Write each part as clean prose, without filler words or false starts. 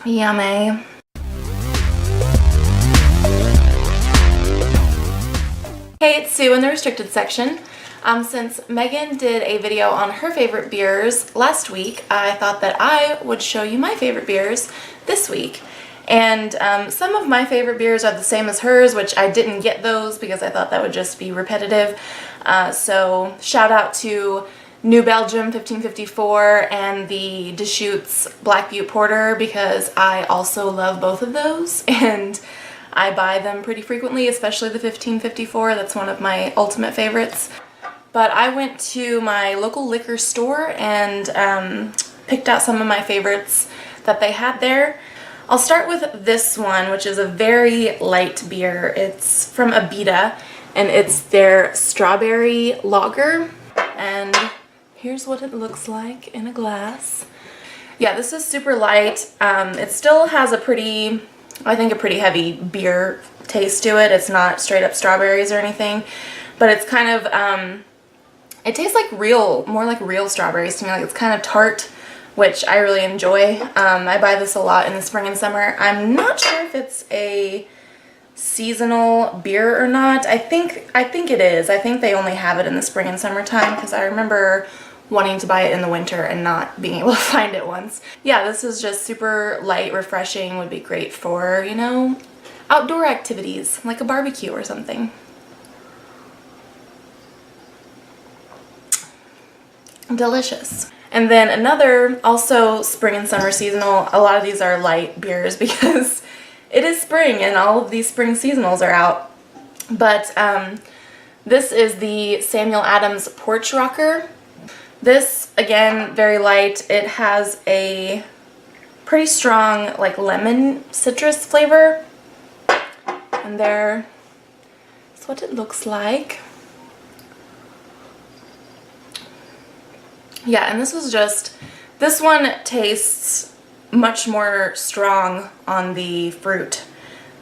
Yummy. Hey, it's Sue in the restricted section. Since Megan did a video on her favorite beers last week, I thought that I would show you my favorite beers this week. And some of my favorite beers are the same as hers, which I didn't get those because I thought that would just be repetitive. So shout out to New Belgium 1554 and the Deschutes Black Butte Porter because I also love both of those and I buy them pretty frequently, especially the 1554. That's one of my ultimate favorites. But I went to my local liquor store and picked out some of my favorites that they had there. I'll start with this one, which is a very light beer. It's from Abita, and it's their strawberry lager. And here's what it looks like in a glass. Yeah, this is super light. It still has a pretty, I think a pretty heavy beer taste to it. It's not straight up strawberries or anything, but it's kind of, it tastes like more like real strawberries to me. Like it's kind of tart, which I really enjoy. I buy this a lot in the spring and summer. I'm not sure if it's a seasonal beer or not. I think it is. I think they only have it in the spring and summertime because I remember wanting to buy it in the winter and not being able to find it once. Yeah, this is just super light, refreshing, would be great for, you know, outdoor activities like a barbecue or something. Delicious. And then another, also spring and summer seasonal, a lot of these are light beers because it is spring and all of these spring seasonals are out. But this is the Samuel Adams Porch Rocker. This, again, very light. It has a pretty strong, like, lemon citrus flavor. And there's what it looks like. Yeah, and this one tastes much more strong on the fruit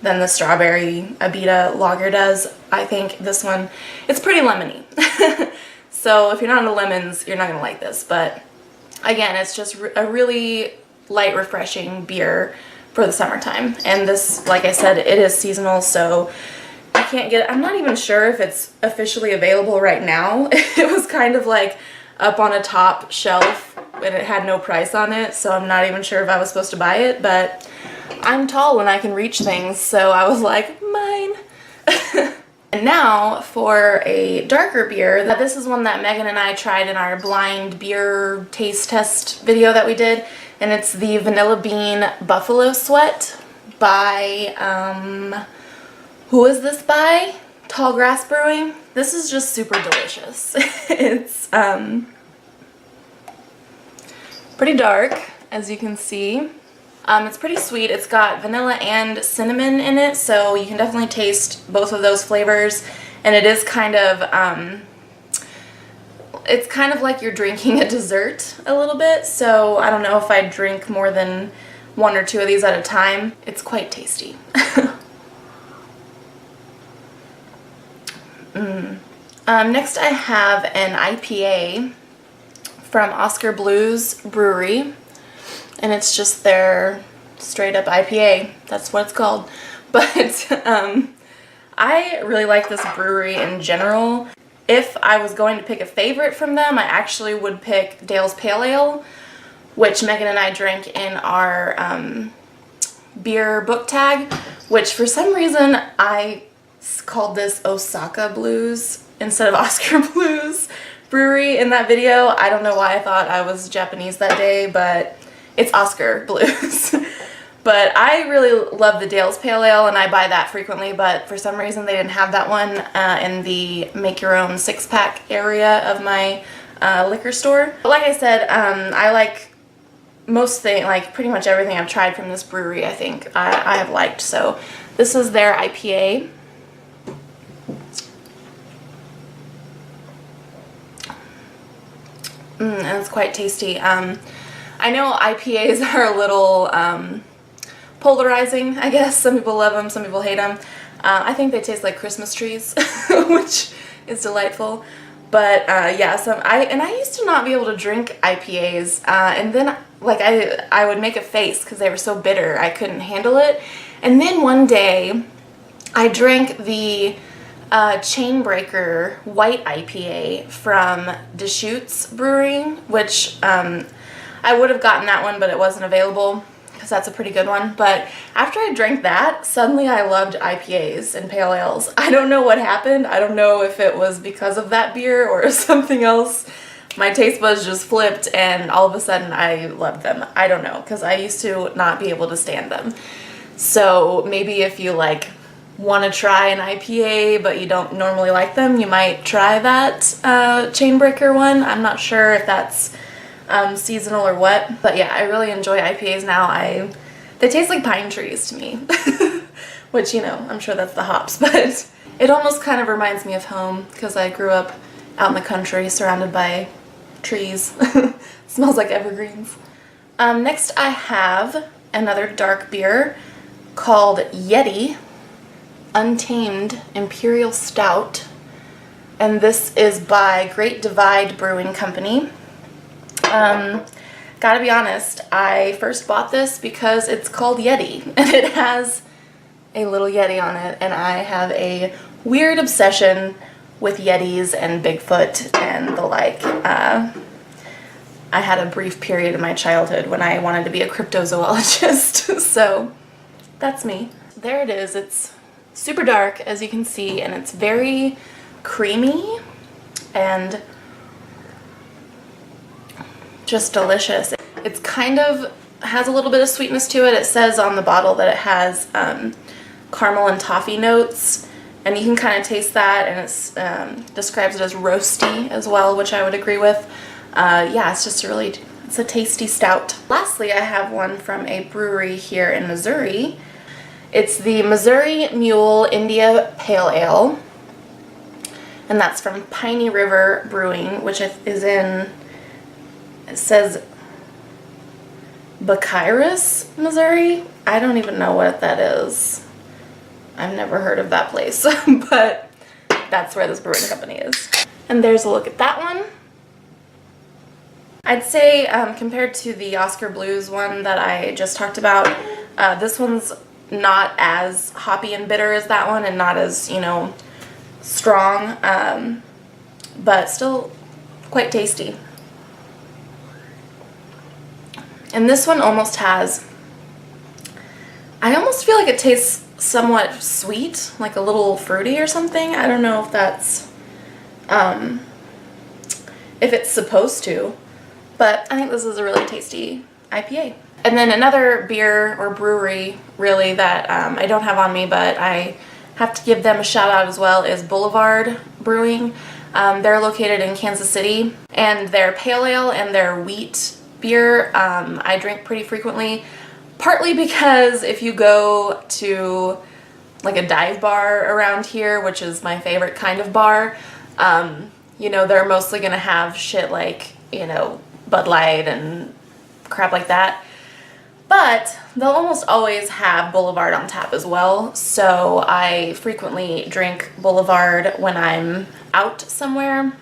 than the strawberry Abita lager does. I think this one, it's pretty lemony. So if you're not into lemons, you're not going to like this. But again, it's just a really light, refreshing beer for the summertime. And this, like I said, it is seasonal, so you can't get it. I'm not even sure if it's officially available right now. It was kind of like up on a top shelf and it had no price on it, so I'm not even sure if I was supposed to buy it, but I'm tall and I can reach things, so I was like, mine. And now for a darker beer. This is one that Megan and I tried in our blind beer taste test video that we did, and it's the Vanilla Bean Buffalo Sweat by, who is this by? Tall Grass Brewing. This is just super delicious. It's pretty dark, as you can see. It's pretty sweet. It's got vanilla and cinnamon in it, so you can definitely taste both of those flavors. And it is kind of, it's kind of like you're drinking a dessert a little bit, so I don't know if I'd drink more than one or two of these at a time. It's quite tasty. Next I have an IPA from Oskar Blues Brewery, and it's just their straight up IPA. That's what it's called. But I really like this brewery in general. If I was going to pick a favorite from them, I actually would pick Dale's Pale Ale, which Megan and I drank in our beer book tag, which for some reason I called this Osaka Blues instead of Oskar Blues Brewery in that video. I don't know why I thought I was Japanese that day, but it's Oskar Blues. But I really love the Dale's Pale Ale, and I buy that frequently, but for some reason they didn't have that one in the make your own 6-pack area of my liquor store. But like I said, I like most things, like pretty much everything I've tried from this brewery, I think I have liked. So this is their IPA. And it's quite tasty. I know IPAs are a little polarizing, I guess. Some people love them, some people hate them. I think they taste like Christmas trees, which is delightful. But yeah, I used to not be able to drink IPAs, and then like I would make a face because they were so bitter I couldn't handle it. And then one day I drank the Chainbreaker White IPA from Deschutes Brewing, which I would have gotten that one, but it wasn't available because that's a pretty good one. But after I drank that, suddenly I loved IPAs and pale ales. I don't know what happened. I don't know if it was because of that beer or something else. My taste buds just flipped and all of a sudden I loved them. I don't know, because I used to not be able to stand them. So maybe if you like want to try an IPA but you don't normally like them, you might try that Chainbreaker one. I'm not sure if that's seasonal or what, but yeah, I really enjoy IPAs now. They taste like pine trees to me, which, you know, I'm sure that's the hops, but it almost kind of reminds me of home because I grew up out in the country surrounded by trees. Smells like evergreens. Next I have another dark beer called Yeti Untamed Imperial Stout, and this is by Great Divide Brewing Company. Gotta be honest, I first bought this because it's called Yeti and it has a little Yeti on it, and I have a weird obsession with Yetis and Bigfoot and the like. I had a brief period in my childhood when I wanted to be a cryptozoologist, so that's me. There it is. It's super dark, as you can see, and it's very creamy and just delicious. It's kind of has a little bit of sweetness to it. It says on the bottle that it has caramel and toffee notes, and you can kind of taste that, and it describes it as roasty as well, which I would agree with. Yeah, it's just it's a tasty stout. Lastly, I have one from a brewery here in Missouri. It's the Missouri Mule India Pale Ale, and that's from Piney River Brewing, which is in, it says Bucyrus, Missouri. I don't even know what that is. I've never heard of that place, but that's where this brewing company is. And there's a look at that one. I'd say compared to the Oscar Blues one that I just talked about, this one's not as hoppy and bitter as that one, and not as, you know, strong, but still quite tasty. And this one almost has, I almost feel like it tastes somewhat sweet, like a little fruity or something. I don't know if that's, if it's supposed to, but I think this is a really tasty IPA. And then another beer or brewery, really, that I don't have on me, but I have to give them a shout out as well, is Boulevard Brewing. They're located in Kansas City, and their pale ale and their wheat beer I drink pretty frequently, partly because if you go to like a dive bar around here, which is my favorite kind of bar, you know, they're mostly gonna have shit like, you know, Bud Light and crap like that. But they'll almost always have Boulevard on tap as well, so I frequently drink Boulevard when I'm out somewhere.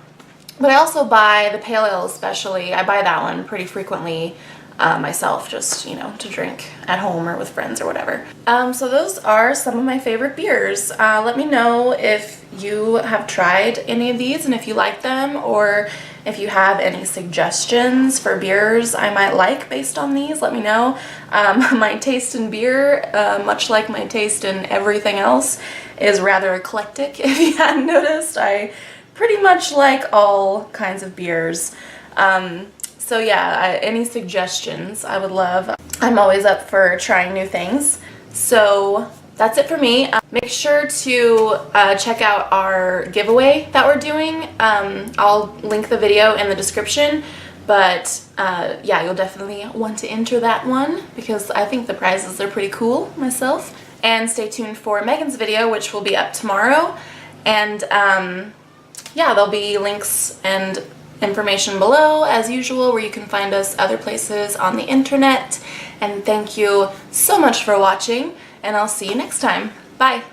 But I also buy the pale ale especially. I buy that one pretty frequently myself, just, you know, to drink at home or with friends or whatever. So those are some of my favorite beers. Let me know if you have tried any of these and if you like them, or if you have any suggestions for beers I might like based on these. Let me know. My taste in beer, much like my taste in everything else, is rather eclectic, if you hadn't noticed. I pretty much like all kinds of beers. So yeah, any suggestions I would love. I'm always up for trying new things. So that's it for me. Make sure to check out our giveaway that we're doing. I'll link the video in the description, but yeah, you'll definitely want to enter that one because I think the prizes are pretty cool myself. And stay tuned for Megan's video, which will be up tomorrow. And yeah, there'll be links and information below as usual where you can find us other places on the internet. And thank you so much for watching, and I'll see you next time. Bye!